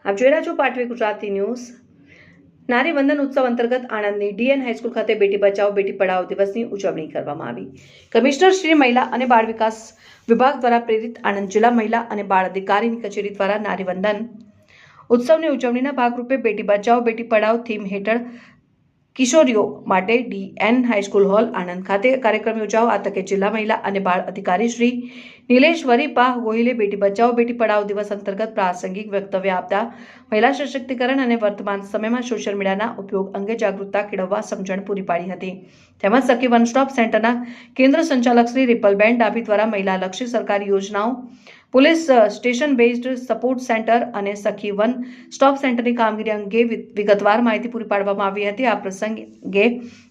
આપ જોઈ રહ્યા છો પાટવી ગુજરાતી ન્યૂઝ। નારી વંદન ઉત્સવ અંતર્ગત આણંદની ડીએન હાઈસ્કૂલ ખાતે બેટી બચાવો બેટી પઢાઓ દિવસની ઉજવણી કરવામાં આવી। કમિશનર શ્રી મહિલા અને બાળ વિકાસ વિભાગ દ્વારા પ્રેરિત આણંદ જિલ્લા મહિલા અને બાળ અધિકારીની કચેરી દ્વારા નારી વંદન ઉત્સવની ઉજવણીના ભાગરૂપે બેટી બચાવો બેટી પઢાઓ થીમ હેઠળ કિશોરીઓ માટે ડીએન હાઈસ્કૂલ હોલ આણંદ ખાતે કાર્યક્રમ યોજાયો। આ તકે જિલ્લા મહિલા અને બાળ અધિકારી શ્રી નિલેશ વરીપા ગોહિલે બેટી બચાવો બેટી પઢાઓ દિવસ અંતર્ગત પ્રાસંગિક વક્તવ્ય આપતા મહિલા સશક્તિકરણ અને વર્તમાન સમયમાં સોશિયલ મીડિયાના ઉપયોગ અંગે જાગૃતતા કેળવવા સમજણ પૂરી પાડી હતી। તેમજ સખી વન સ્ટોપ સેન્ટરના કેન્દ્ર સંચાલક શ્રી રિપલબેન ડાભી દ્વારા મહિલાલક્ષી સરકારી યોજનાઓ, police station based support centre અને સખી વન સ્ટોપ સેન્ટરની કામગીરી અંગે વિગતવાર માહિતી પૂરી પાડવામાં આવી હતી। આ પ્રસંગે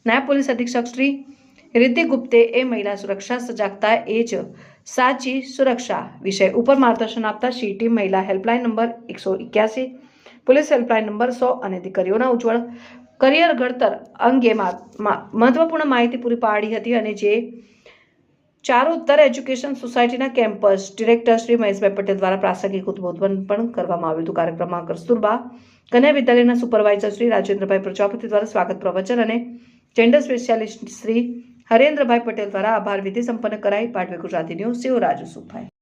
નાયબ પોલીસ અધિક્ષક શ્રી રિદ્ધિ ગુપ્તેએ મહિલા સુરક્ષા સજાગતા એ જ સાચી સુરક્ષા વિષય ઉપર માર્ગદર્શન આપતા શી ટીમ મહિલા helpline number 181, police helpline number 100 અને દીકરીઓના ઉજ્જવળ કરિયર ઘડતર અંગે મહત્વપૂર્ણ માહિતી પૂરી પાડી હતી। અને જે ચારુત્તર એજ્યુકેશન સોસાયટીના કેમ્પસ ડિરેક્ટર શ્રી મહેશભાઈ પટેલ દ્વારા પ્રાસંગિક ઉદ્બોધન પણ કરવામાં આવ્યું હતું। કાર્યક્રમમાં કસ્તુરબા કન્યા વિદ્યાલયના સુપરવાઇઝર શ્રી રાજેન્દ્રભાઈ પ્રજાપતિ દ્વારા સ્વાગત પ્રવચન અને જેન્ડર સ્પેશિયાલિસ્ટ શ્રી હરેન્દ્રભાઈ પટેલ દ્વારા આભાર વિધિ સંપન્ન કરાઈ। પાટવી ગુજરાતી ન્યૂઝ સેવ રાજુ સુભાઈ।